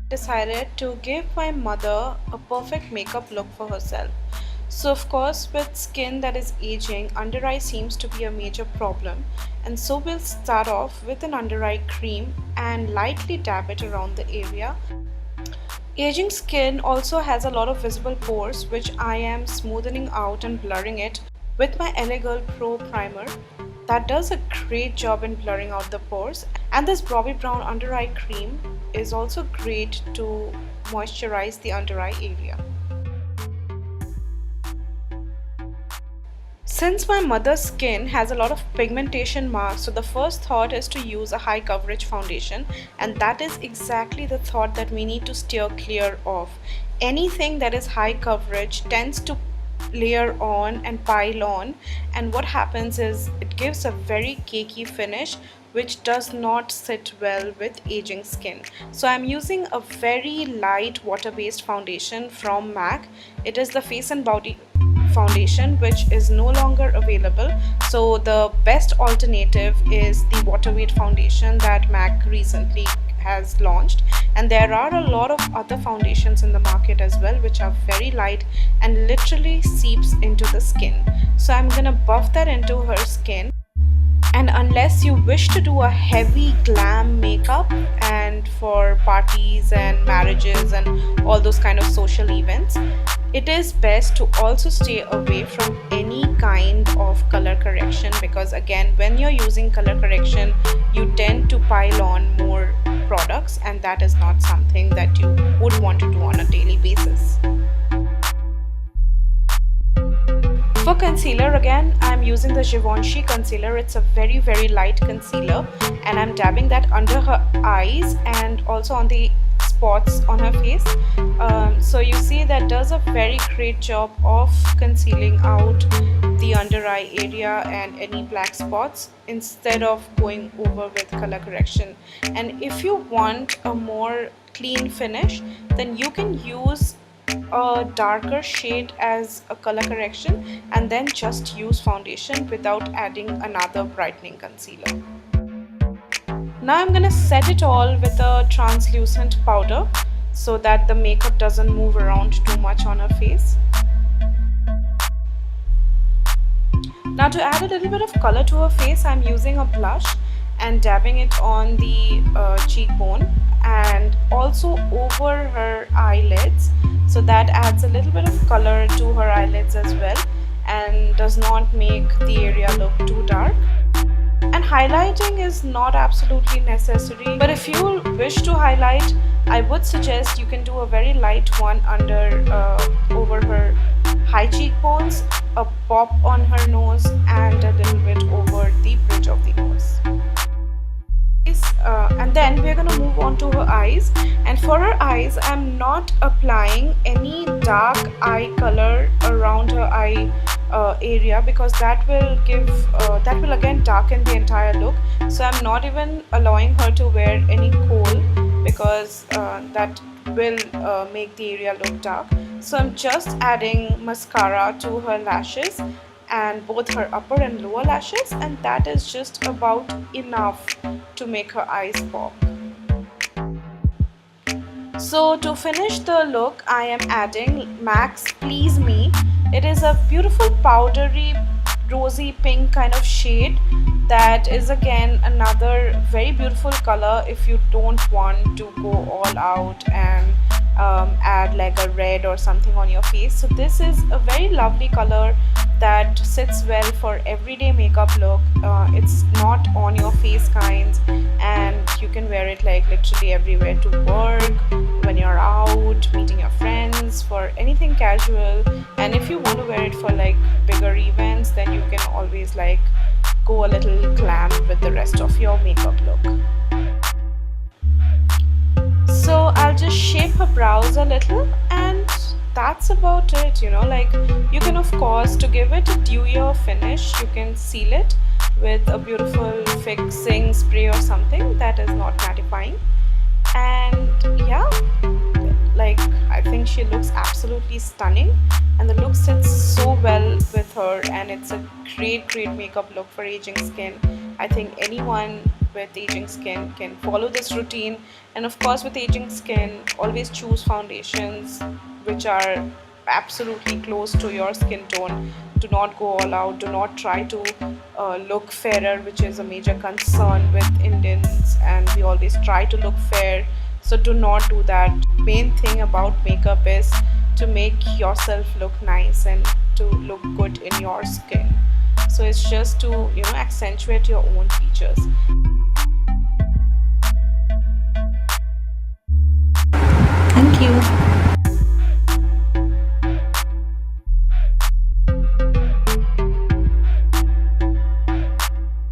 Decided to give my mother a perfect makeup look for herself. So, of course, with skin that is aging, under eye seems to be a major problem, and so we'll start off with an under eye cream and lightly dab it around the area. Aging skin also has a lot of visible pores, which I am smoothing out and blurring it with my LA Girl Pro primer. That does a great job in blurring out the pores, and this Bobbi Brown under eye cream is also great to moisturize the under eye area. Since my mother's skin has a lot of pigmentation marks, so the first thought is to use a high coverage foundation, and that is exactly the thought that we need to steer clear of. Anything that is high coverage tends to layer on and pile on, and what happens is it gives a very cakey finish which does not sit well with aging skin. So I'm using a very light water-based foundation from MAC. It is the Face and Body foundation, which is no longer available, so the best alternative is the water weight foundation that MAC recently has launched, and there are a lot of other foundations in the market as well which are very light and literally seeps into the skin. So I'm gonna buff that into her skin, and unless you wish to do a heavy glam makeup and for parties and marriages and all those kind of social events, it is best to also stay away from any kind of color correction, because again, when you're using color correction you tend to pile on more products, and that is not something that you would want to do on a daily basis. For concealer, again, I'm using the Givenchy concealer. It's a very light concealer, and I'm dabbing that under her eyes and also on the spots on her face. So you see that does a very great job of concealing out the under eye area and any black spots instead of going over with color correction. And if you want a more clean finish, then you can use a darker shade as a color correction and then just use foundation without adding another brightening concealer. Now I'm gonna set it all with a translucent powder so that the makeup doesn't move around too much on her face. Now to add a little bit of color to her face, I'm using a blush and dabbing it on the cheekbone and also over her eyelids, so that adds a little bit of color to her eyelids as well and does not make the area look too dark. And highlighting is not absolutely necessary, but if you wish to highlight, I would suggest you can do a very light one under over her high cheekbones, a pop on her nose, and a little bit over the bridge of the nose. And then we're gonna move on to her eyes, and for her eyes I'm not applying any dark eye color around her eye area, because that will again darken the entire look. So I'm not even allowing her to wear any kohl, because that will make the area look dark. So I'm just adding mascara to her lashes and both her upper and lower lashes, and that is just about enough to make her eyes pop. So to finish the look, I am adding MAC's Please Me. It is a beautiful powdery rosy pink kind of shade that is again another very beautiful color if you don't want to go all out and add like a red or something on your face. So this is a very lovely color that sits well for everyday makeup look. It's not on your face kinds, and you can wear it like literally everywhere, to work, when you're out meeting your friends, for anything casual. And if you want to wear it for like bigger events, then you can always like go a little glam with the rest of your makeup look. So I'll just shape her brows a little, and that's about it, you know. Like, you can of course, to give it a dewier finish, you can seal it with a beautiful fixing spray or something that is not mattifying. And yeah, like, I think she looks absolutely stunning, and the look sits so well with her, and it's a great makeup look for aging skin. I think anyone with aging skin can follow this routine. And of course, with aging skin, always choose foundations which are absolutely close to your skin tone. Do not go all out. Do not try to look fairer, which is a major concern with Indians, and we always try to look fair. So do not do that. Main thing about makeup is to make yourself look nice and to look good in your skin. So it's just to accentuate your own features.